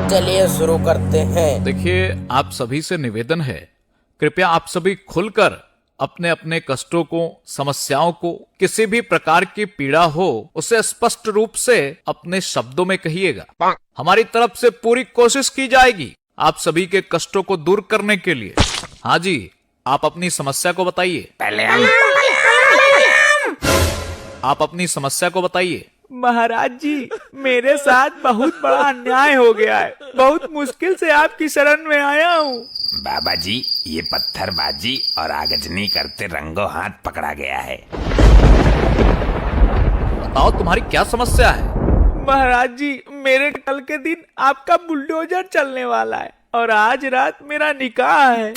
चलिए शुरू करते हैं। देखिए, आप सभी से निवेदन है, कृपया आप सभी खुलकर अपने अपने कष्टों को, समस्याओं को, किसी भी प्रकार की पीड़ा हो उसे स्पष्ट रूप से अपने शब्दों में कहिएगा। हमारी तरफ से पूरी कोशिश की जाएगी आप सभी के कष्टों को दूर करने के लिए। हाँ जी, आप अपनी समस्या को बताइए। आप अपनी समस्या को बताइए। महाराज जी, मेरे साथ बहुत बड़ा अन्याय हो गया है। बहुत मुश्किल से आपकी शरण में आया हूँ। बाबा जी, ये पत्थरबाजी और आगजनी करते रंगों हाथ पकड़ा गया है। बताओ तुम्हारी क्या समस्या है। महाराज जी, मेरे कल के दिन आपका बुलडोजर चलने वाला है और आज रात मेरा निकाह है।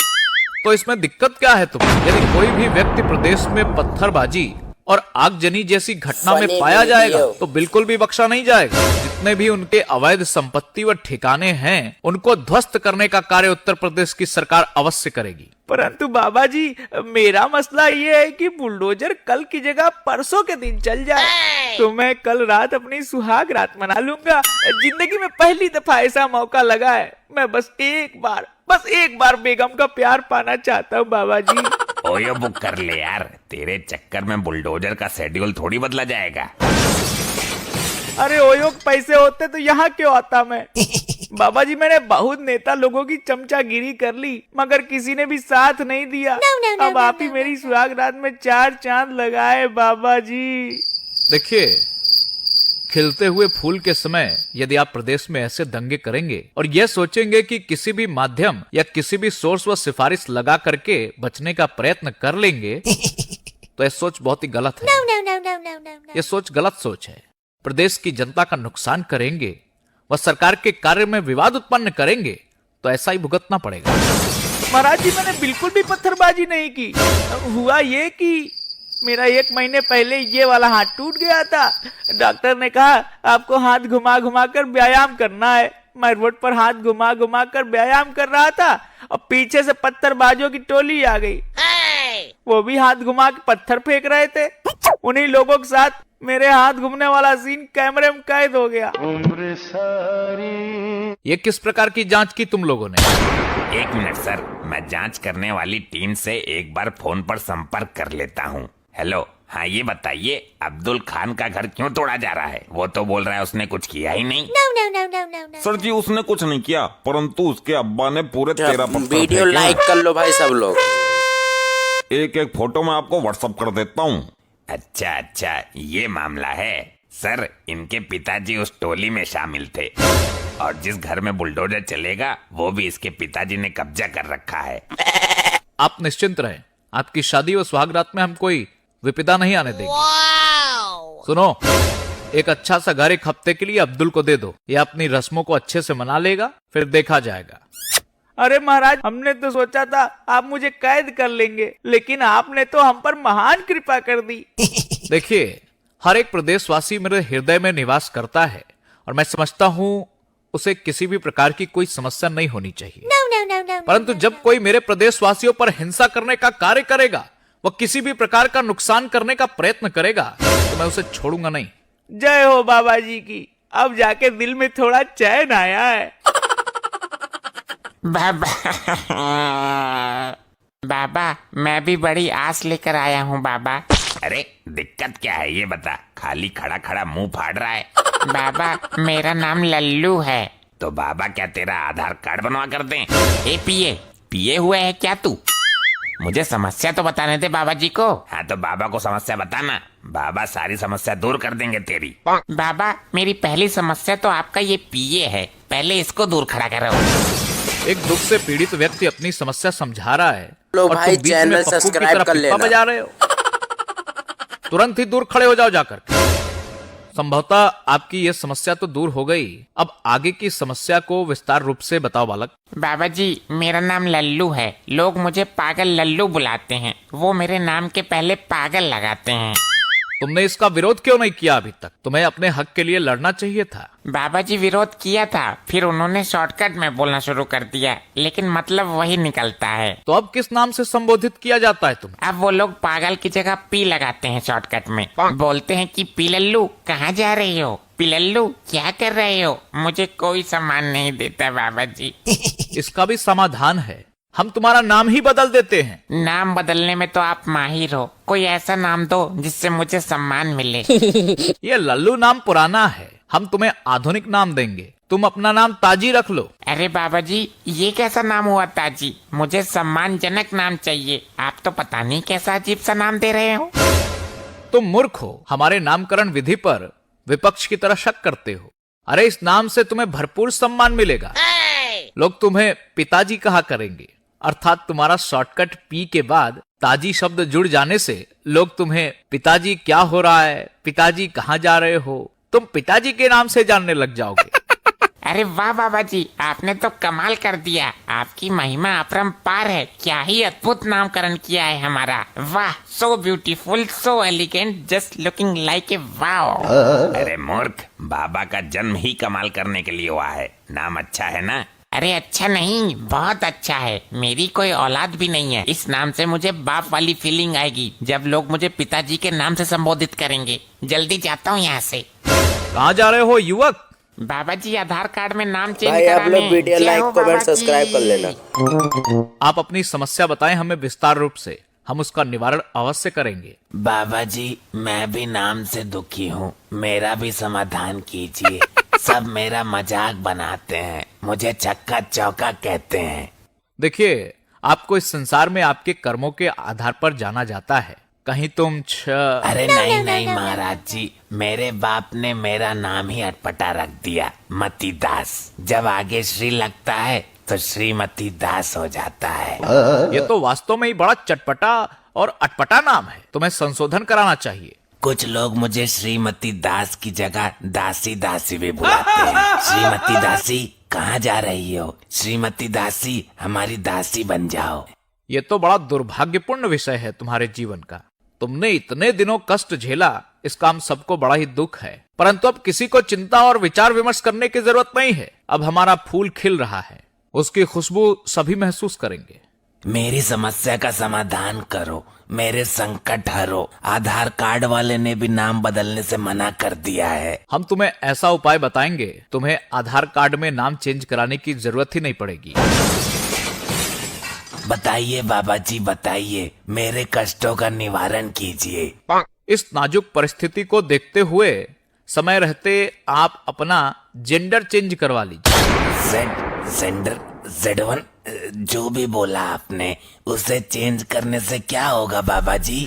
तो इसमें दिक्कत क्या है तुम्हें? यदि कोई भी व्यक्ति प्रदेश में पत्थरबाजी और आगजनी जैसी घटना में पाया जाएगा तो बिल्कुल भी बख्शा नहीं जाएगा। जितने भी उनके अवैध संपत्ति व ठिकाने हैं उनको ध्वस्त करने का कार्य उत्तर प्रदेश की सरकार अवश्य करेगी। परंतु बाबा जी, मेरा मसला ये है कि बुलडोजर कल की जगह परसों के दिन चल जाए तो मैं कल रात अपनी सुहाग रात मना लूंगा। जिंदगी में पहली दफा ऐसा मौका लगा है। मैं बस एक बार बेगम का प्यार पाना चाहता हूँ बाबा जी। ओयो बुक कर ले यार, तेरे चक्कर में बुलडोजर का शेड्यूल थोड़ी बदला जाएगा। अरे ओयो के पैसे होते तो यहाँ क्यों आता मैं। बाबा जी, मैंने बहुत नेता लोगों की चमचागिरी कर ली मगर किसी ने भी साथ नहीं दिया। अब आप ही मेरी सुहाग रात में 4 चांद लगाए बाबा जी। देखिए, खिलते हुए फूल के समय यदि आप प्रदेश में ऐसे दंगे करेंगे और यह सोचेंगे कि किसी भी माध्यम या किसी भी सोर्स व सिफारिश लगा करके बचने का प्रयत्न कर लेंगे तो यह सोच बहुत ही गलत है। यह सोच गलत सोच है। प्रदेश की जनता का नुकसान करेंगे व सरकार के कार्य में विवाद उत्पन्न करेंगे तो ऐसा ही भुगतना पड़ेगा। महाराज जी, मैंने बिल्कुल भी पत्थरबाजी नहीं की। हुआ ये कि मेरा 1 महीने पहले ये वाला हाथ टूट गया था। डॉक्टर ने कहा आपको हाथ घुमा घुमा कर व्यायाम करना है। मैं रोड पर हाथ घुमा घुमा कर व्यायाम कर रहा था और पीछे से पत्थरबाजों की टोली आ गई। वो भी हाथ घुमा के पत्थर फेंक रहे थे। उन्हीं लोगों के साथ मेरे हाथ घूमने वाला सीन कैमरे में कैद हो गया। ये किस प्रकार की जांच की तुम लोगों ने? 1 मिनट सर, मैं जांच करने वाली टीम से एक बार फोन पर संपर्क कर लेता हूँ। हेलो, हाँ ये बताइए, अब्दुल खान का घर क्यों तोड़ा जा रहा है? वो तो बोल रहा है उसने कुछ किया ही नहीं। सर जी, उसने कुछ नहीं किया, परंतु उसके अब्बा ने पूरे 13 पत्थर वीडियो फेंके। लाइक कर लो भाई सब लोग। एक फोटो मैं आपको व्हाट्सएप कर देता हूँ। अच्छा, ये मामला है। सर, इनके पिताजी उस टोली में शामिल थे और जिस घर में बुलडोजर चलेगा वो भी इसके पिताजी ने कब्जा कर रखा है। आप निश्चिंत रहें, आपकी शादी व सुहागरात में हम कोई विपदा नहीं आने देंगे। सुनो, एक अच्छा सा घर 1 हफ्ते के लिए अब्दुल को दे दो। ये अपनी रस्मों को अच्छे से मना लेगा, फिर देखा जाएगा। अरे महाराज, हमने तो सोचा था आप मुझे कैद कर लेंगे, लेकिन आपने तो हम पर महान कृपा कर दी। देखिए, हर एक प्रदेशवासी मेरे हृदय में निवास करता है और मैं समझता हूँ उसे किसी भी प्रकार की कोई समस्या नहीं होनी चाहिए। परंतु जब कोई मेरे प्रदेशवासियों पर हिंसा करने का कार्य करेगा, वह किसी भी प्रकार का नुकसान करने का प्रयत्न करेगा तो मैं उसे छोड़ूंगा नहीं। जय हो बाबा जी की। अब जाके दिल में थोड़ा चैन आया है। बाबा, मैं भी बड़ी आस लेकर आया हूँ बाबा। अरे दिक्कत क्या है ये बता, खाली खड़ा खड़ा मुंह फाड़ रहा है। बाबा, मेरा नाम लल्लू है। तो बाबा क्या तेरा आधार कार्ड बनवा कर दें? ए पिए हुए है क्या तू? मुझे समस्या तो बताने दे बाबा जी को। हाँ तो बाबा को समस्या बताना, बाबा सारी समस्या दूर कर देंगे तेरी। बाबा, मेरी पहली समस्या तो आपका ये पिए है, पहले इसको दूर खड़ा करो। एक दुख से पीड़ित व्यक्ति अपनी समस्या समझा रहा है लो और भाई, तुम बीच में चैनल पप्पू की सब्सक्राइब तरह कर पिप्पा लेना। बजा रहे हो। तुरंत ही दूर खड़े हो जाओ जाकर। संभवतः आपकी ये समस्या तो दूर हो गई। अब आगे की समस्या को विस्तार रूप से बताओ बालक। बाबा जी, मेरा नाम लल्लू है। लोग मुझे पागल लल्लू बुलाते हैं। वो मेरे नाम के पहले पागल लगाते हैं। तुमने इसका विरोध क्यों नहीं किया अभी तक? तुम्हें अपने हक के लिए लड़ना चाहिए था। बाबा जी, विरोध किया था, फिर उन्होंने शॉर्टकट में बोलना शुरू कर दिया, लेकिन मतलब वही निकलता है। तो अब किस नाम से संबोधित किया जाता है तुम्हें? अब वो लोग पागल की जगह पी लगाते हैं शॉर्टकट में। बोलते हैं कि पी लल्लू कहाँ जा रही हो? पिलल्लू क्या कर रहे हो? मुझे कोई सामान नहीं देता बाबा जी। इसका भी समाधान है, हम तुम्हारा नाम ही बदल देते हैं। नाम बदलने में तो आप माहिर हो, कोई ऐसा नाम दो जिससे मुझे सम्मान मिले। ये लल्लू नाम पुराना है, हम तुम्हें आधुनिक नाम देंगे। तुम अपना नाम ताजी रख लो। अरे बाबा जी, ये कैसा नाम हुआ ताजी? मुझे सम्मानजनक नाम चाहिए। आप तो पता नहीं कैसा अजीब सा नाम दे रहे हो। तुम मूर्ख हो, हमारे नामकरण विधि पर विपक्ष की तरह शक करते हो। अरे इस नाम से तुम्हें भरपूर सम्मान मिलेगा। लोग तुम्हें पिताजी कहा करेंगे, अर्थात तुम्हारा शॉर्टकट पी के बाद ताजी शब्द जुड़ जाने से लोग तुम्हें पिताजी क्या हो रहा है, पिताजी कहाँ जा रहे हो, तुम पिताजी के नाम से जानने लग जाओगे। अरे वाह बाबा जी, आपने तो कमाल कर दिया। आपकी महिमा अपरंपार है। क्या ही अद्भुत नामकरण किया है हमारा। वाह, so beautiful, so elegant, just looking like a wow. अरे मूर्ख, बाबा का जन्म ही कमाल करने के लिए हुआ है। नाम अच्छा है ना? अरे अच्छा नहीं, बहुत अच्छा है। मेरी कोई औलाद भी नहीं है। इस नाम से मुझे बाप वाली फीलिंग आएगी जब लोग मुझे पिताजी के नाम से संबोधित करेंगे। जल्दी जाता हूँ यहाँ से। कहाँ जा रहे हो युवक? बाबा जी, आधार कार्ड में नाम चेंज भाई आप कराने। लोग वीडियो जय लाइक हो कमेंट बाबा सब्सक्राइब जी। कर लेना। आप अपनी समस्या बताएं हमें विस्तार रूप से, हम उसका निवारण अवश्य करेंगे। बाबा जी, मैं भी नाम से दुखी हूँ, मेरा भी समाधान कीजिए। सब मेरा मजाक बनाते हैं, मुझे चक्का चौका कहते हैं। देखिए, आपको इस संसार में आपके कर्मों के आधार पर जाना जाता है। कहीं तुम अरे नहीं नहीं महाराज जी, मेरे बाप ने मेरा नाम ही अटपटा रख दिया, मती दास। जब आगे श्री लगता है तो श्रीमती दास हो जाता है। ये तो वास्तव में ही बड़ा चटपटा और अटपटा नाम है, तुम्हें संशोधन कराना चाहिए। कुछ लोग मुझे श्रीमती दास की जगह दासी दासी भी बुलाते हैं। श्रीमती दासी कहाँ जा रही हो? श्रीमती दासी हमारी दासी बन जाओ। ये तो बड़ा दुर्भाग्यपूर्ण विषय है तुम्हारे जीवन का। तुमने इतने दिनों कष्ट झेला, इसका हम सबको बड़ा ही दुख है। परंतु अब किसी को चिंता और विचार विमर्श करने की जरूरत नहीं है। अब हमारा फूल खिल रहा है, उसकी खुशबू सभी महसूस करेंगे। मेरी समस्या का समाधान करो, मेरे संकट हरो। आधार कार्ड वाले ने भी नाम बदलने से मना कर दिया है। हम तुम्हें ऐसा उपाय बताएंगे, तुम्हें आधार कार्ड में नाम चेंज कराने की जरूरत ही नहीं पड़ेगी। बताइए बाबा जी, बताइए, मेरे कष्टों का निवारण कीजिए। इस नाजुक परिस्थिति को देखते हुए समय रहते आप अपना जेंडर चेंज करवा लीजिए। Z1 जो भी बोला आपने, उसे चेंज करने से क्या होगा बाबा जी?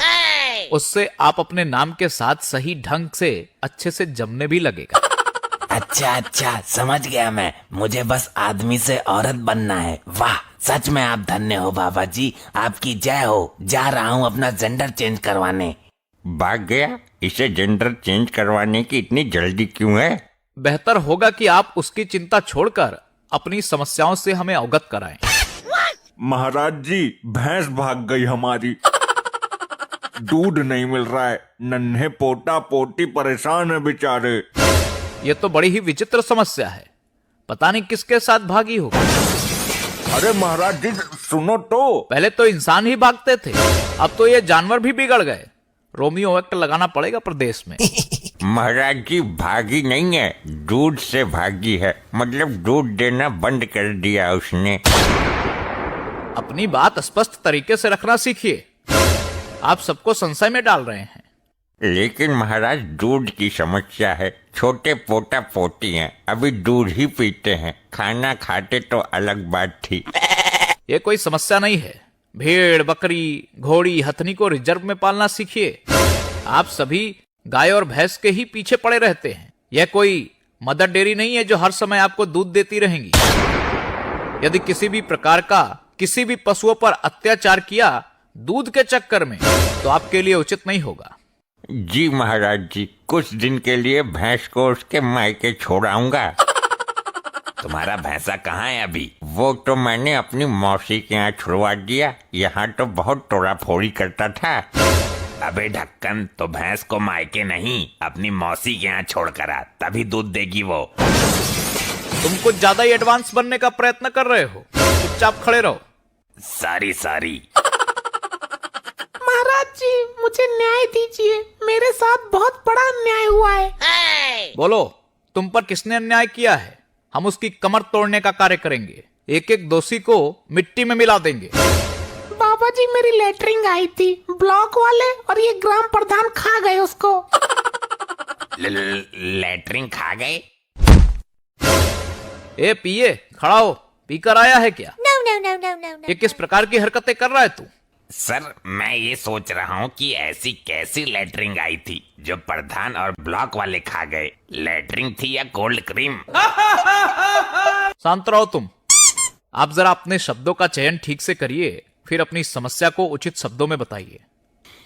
उससे आप अपने नाम के साथ सही ढंग से अच्छे से जमने भी लगेगा। अच्छा, समझ गया मैं। मुझे बस आदमी से औरत बनना है। वाह, सच में आप धन्य हो बाबा जी, आपकी जय हो। जा रहा हूँ अपना जेंडर चेंज करवाने। भाग गया? इसे जेंडर चेंज करवाने की इतनी जल्दी क्यों है? बेहतर होगा कि आप उसकी चिंता छोड़कर अपनी समस्याओं से हमें अवगत कराएं। महाराज जी, भैंस भाग गई हमारी। दूध नहीं मिल रहा है, नन्हे पोटा पोटी परेशान है बेचारे। ये तो बड़ी ही विचित्र समस्या है, पता नहीं किसके साथ भागी होगी। अरे महाराज जी सुनो तो। पहले तो इंसान ही भागते थे, अब तो ये जानवर भी बिगड़ गए। रोमियो एक्ट लगाना पड़ेगा प्रदेश में। महाराज जी भागी नहीं है, दूध से भागी है। मतलब दूध देना बंद कर दिया उसने। अपनी बात स्पष्ट तरीके से रखना सीखिए, आप सबको संशय में डाल रहे हैं। लेकिन महाराज दूध की समस्या है, छोटे पोटा पोटी हैं, अभी दूध ही पीते हैं। खाना खाते तो अलग बात थी। ये कोई समस्या नहीं है। भेड़, बकरी, घोड़ी, हथनी को रिजर्व में पालना सीखिए। आप सभी गाय और भैंस के ही पीछे पड़े रहते हैं। यह कोई मदर डेयरी नहीं है जो हर समय आपको दूध देती रहेंगी। यदि किसी भी प्रकार का किसी भी पशुओं पर अत्याचार किया दूध के चक्कर में, तो आपके लिए उचित नहीं होगा। जी महाराज जी, कुछ दिन के लिए भैंस को उसके मायके छोड़ाऊंगा। तुम्हारा भैंसा कहाँ है अभी? वो तो मैंने अपनी मौसी के यहाँ छुड़वा दिया। यहाँ तो बहुत तोड़ा फोड़ी करता था। अबे ढक्कन, तो भैंस को मायके नहीं, अपनी मौसी के यहाँ छोड़ कर आ, तभी दूध देगी वो। तुम कुछ ज्यादा ही एडवांस बनने का प्रयत्न कर रहे हो, चुपचाप खड़े रहो। सारी महाराज जी, मुझे न्याय दीजिए। मेरे साथ बहुत बड़ा अन्याय हुआ है। बोलो, तुम पर किसने अन्याय किया है, हम उसकी कमर तोड़ने का कार्य करेंगे। एक एक दोषी को मिट्टी में मिला देंगे। बाबा जी मेरी लेटरिंग आई थी, ब्लॉक वाले और ये ग्राम प्रधान खा गए उसको। लेटरिंग खा गए? ए पिए, खड़ा हो, पीकर आया है क्या? No, no, no, no, no, no. ये किस प्रकार की हरकतें कर रहा है तू? सर मैं ये सोच रहा हूँ कि ऐसी कैसी लेटरिंग आई थी जो प्रधान और ब्लॉक वाले खा गए। लेटरिंग थी या कोल्ड क्रीम? शांत रहो तुम। आप जरा अपने शब्दों का चयन ठीक से करिए, फिर अपनी समस्या को उचित शब्दों में बताइए।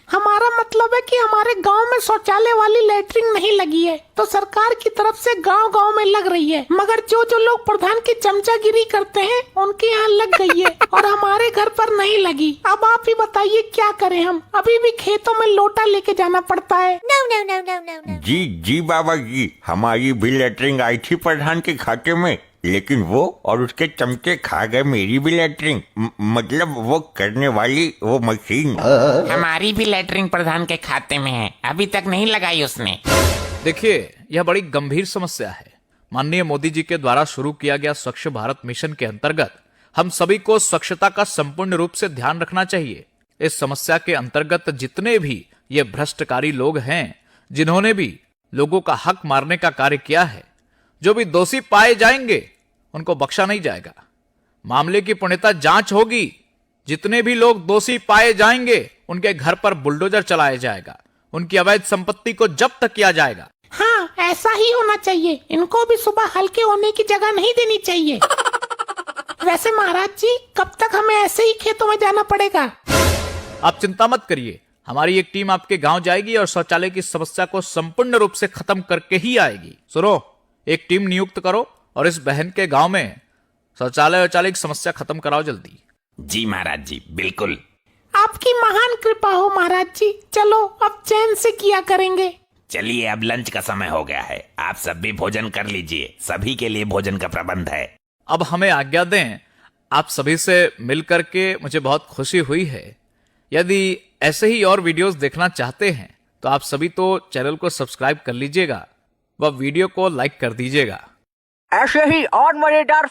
हमारा मतलब है कि हमारे गांव में शौचालय वाली लेटरिंग नहीं लगी है, तो सरकार की तरफ से गांव गांव में लग रही है, मगर जो जो लोग प्रधान की चमचागिरी करते हैं उनके यहाँ लग गई है और हमारे घर पर नहीं लगी। अब आप ही बताइए क्या करें हम? अभी भी खेतों में लोटा लेके जाना पड़ता है। No, no, no, no, no, no. जी जी बाबा जी, हमारी भी लेटरिंग आई थी प्रधान के खाते में, लेकिन वो और उसके चमचे खा गए मेरी भी लेटरिंग, मतलब वो करने वाली वो मशीन। हमारी भी लेटरिंग प्रधान के खाते में है, अभी तक नहीं लगाई उसने। देखिए, यह बड़ी गंभीर समस्या है। माननीय मोदी जी के द्वारा शुरू किया गया स्वच्छ भारत मिशन के अंतर्गत हम सभी को स्वच्छता का संपूर्ण रूप से ध्यान रखना चाहिए। इस समस्या के अंतर्गत जितने भी ये भ्रष्टकारी लोग हैं, जिन्होंने भी लोगों का हक मारने का कार्य किया है, जो भी दोषी पाए जाएंगे उनको बख्शा नहीं जाएगा। मामले की पूर्णतः जांच होगी। जितने भी लोग दोषी पाए जाएंगे उनके घर पर बुलडोजर चलाया जाएगा, उनकी अवैध संपत्ति को जब्त किया जाएगा। हाँ, ऐसा ही होना चाहिए। इनको भी सुबह हल्के होने की जगह नहीं देनी चाहिए। वैसे महाराज जी, कब तक हमें ऐसे ही खेतों में जाना पड़ेगा? आप चिंता मत करिए, हमारी एक टीम आपके गांव जाएगी और शौचालय की समस्या को संपूर्ण रूप से खत्म करके ही आएगी। सुनो, एक टीम नियुक्त करो और इस बहन के गांव में शौचालय की समस्या खत्म कराओ जल्दी। जी महाराज जी, बिल्कुल। आपकी महान कृपा हो महाराज जी। चलो अब चैन से किया करेंगे। चलिए अब लंच का समय हो गया है, आप सब भी भोजन कर लीजिए, सभी के लिए भोजन का प्रबंध है। अब हमें आज्ञा दें। आप सभी से मिल करके मुझे बहुत खुशी हुई है। यदि ऐसे ही और वीडियोस देखना चाहते हैं तो आप सभी तो चैनल को सब्सक्राइब कर लीजिएगा व वीडियो को लाइक कर दीजिएगा। ऐसे ही और मजेदार